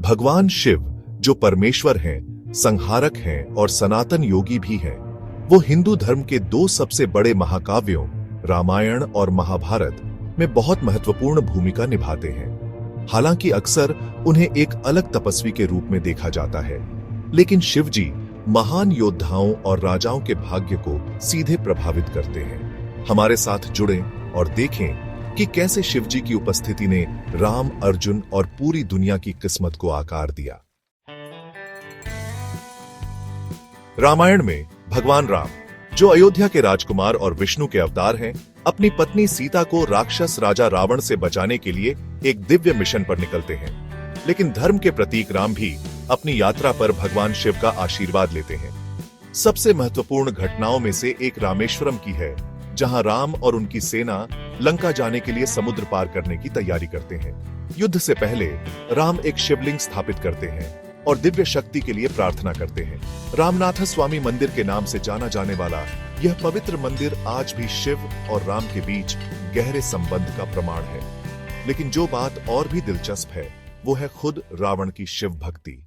भगवान शिव, जो परमेश्वर हैं, संहारक हैं और सनातन योगी भी हैं, वो हिंदू धर्म के दो सबसे बड़े महाकाव्यों रामायण और महाभारत में बहुत महत्वपूर्ण भूमिका निभाते हैं। हालांकि अक्सर उन्हें एक अलग तपस्वी के रूप में देखा जाता है, लेकिन शिव जी महान योद्धाओं और राजाओं के भाग्य को सीधे प्रभावित करते हैं। हमारे साथ जुड़ें और देखें कि कैसे शिव जी की उपस्थिति ने राम, अर्जुन और पूरी दुनिया की किस्मत को आकार दिया। रामायण में भगवान राम, जो अयोध्या के राजकुमार और विष्णु के अवतार हैं, अपनी पत्नी सीता को राक्षस राजा रावण से बचाने के लिए एक दिव्य मिशन पर निकलते हैं। लेकिन धर्म के प्रतीक राम भी अपनी यात्रा पर भगवान शिव का आशीर्वाद लेते हैं। सबसे महत्वपूर्ण घटनाओं में से एक रामेश्वरम की है, जहां राम और उनकी सेना लंका जाने के लिए समुद्र पार करने की तैयारी करते हैं। युद्ध से पहले राम एक शिवलिंग स्थापित करते हैं और दिव्य शक्ति के लिए प्रार्थना करते हैं। रामनाथ स्वामी मंदिर के नाम से जाना जाने वाला यह पवित्र मंदिर आज भी शिव और राम के बीच गहरे संबंध का प्रमाण है। लेकिन जो बात और भी दिलचस्प है, वो है खुद रावण की शिव भक्ति।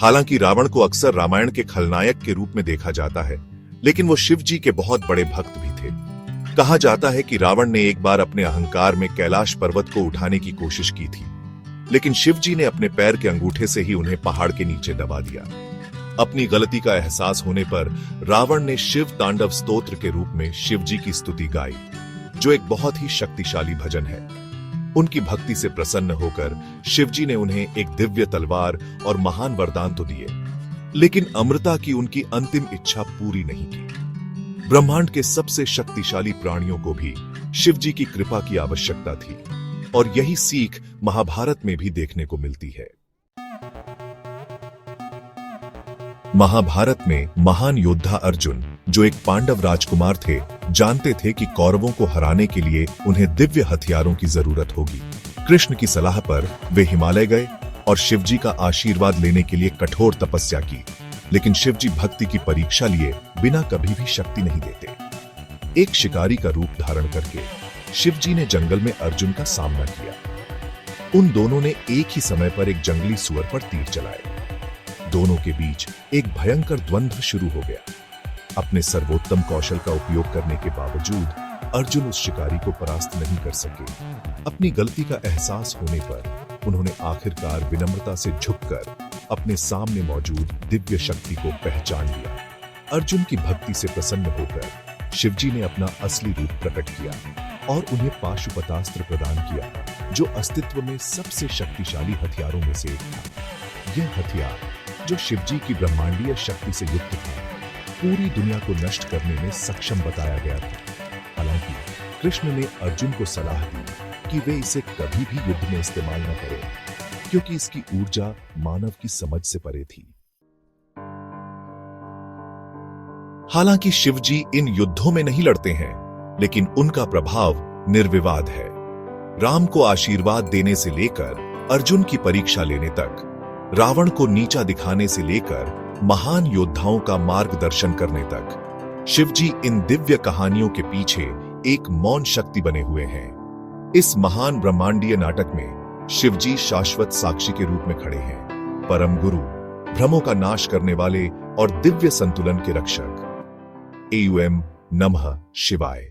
हालांकि रावण को अक्सर रामायण के खलनायक के रूप में देखा जाता है, लेकिन वो शिव जी के बहुत बड़े भक्त भी थे। कहा जाता है कि रावण ने एक बार अपने अहंकार में कैलाश पर्वत को उठाने की कोशिश की थी, लेकिन शिव जी ने अपने पैर के अंगूठे से ही उन्हें पहाड़ के नीचे दबा दिया। अपनी गलती का एहसास होने पर रावण ने शिव तांडव स्तोत्र के रूप में शिव जी की स्तुति गाई, जो एक बहुत ही शक्तिशाली भजन है। उनकी भक्ति से प्रसन्न होकर शिव जी ने उन्हें एक दिव्य तलवार और महान वरदान तो दिए, लेकिन अमृता की उनकी अंतिम इच्छा पूरी नहीं की। ब्रह्मांड के सबसे शक्तिशाली प्राणियों को भी शिव जी की कृपा की आवश्यकता थी, और यही सीख महाभारत में भी देखने को मिलती है। महाभारत में महान योद्धा अर्जुन, जो एक पांडव राजकुमार थे, जानते थे कि कौरवों को हराने के लिए उन्हें दिव्य हथियारों की जरूरत होगी। कृष्ण की सलाह पर वे हिमालय गए और शिव जी का आशीर्वाद लेने के लिए कठोर तपस्या की। लेकिन शिव जी भक्ति की परीक्षा लिए बिना कभी भी शक्ति नहीं देते। एक शिकारी का रूप धारण करके शिव जी ने जंगल में अर्जुन का सामना किया। उन दोनों ने एक ही समय पर एक जंगली सुअर पर तीर चलाए। दोनों के बीच एक भयंकर द्वंद्व शुरू हो गया। अपने सर्वोत्तम कौशल का उपयोग करने के बावजूद अर्जुन उस शिकारी को परास्त नहीं कर सके। अपनी गलती का एहसास होने पर उन्होंने आखिरकार विनम्रता से झुककर अपने सामने मौजूद दिव्य शक्ति को पहचान लिया। अर्जुन की भक्ति से प्रसन्न होकर शिव जी ने अपना असली रूप प्रकट किया और उन्हें पाशुपतास्त्र प्रदान किया, जो अस्तित्व में सबसे शक्तिशाली हथियारों में से एक था। यह हथियार, जो शिव जी की ब्रह्मांडीय शक्ति से युक्त था, पूरी दुनिया को नष्ट करने में सक्षम बताया गया था। हालांकि कृष्ण ने अर्जुन को सलाह दी कि वे इसे कभी भी युद्ध में इस्तेमाल न करें, क्योंकि इसकी ऊर्जा मानव की समझ से परे थी। हालांकि शिव जी इन युद्धों में नहीं लड़ते हैं, लेकिन उनका प्रभाव निर्विवाद है। राम को आशीर्वाद देने से लेकर अर्जुन की परीक्षा लेने तक, रावण को नीचा दिखाने से लेकर महान योद्धाओं का मार्गदर्शन करने तक, शिव जी इन दिव्य कहानियों के पीछे एक मौन शक्ति बने हुए हैं। इस महान ब्रह्मांडीय नाटक में शिव जी शाश्वत साक्षी के रूप में खड़े हैं, परम गुरु, भ्रमों का नाश करने वाले और दिव्य संतुलन के रक्षक। एयूएम नमः शिवाय।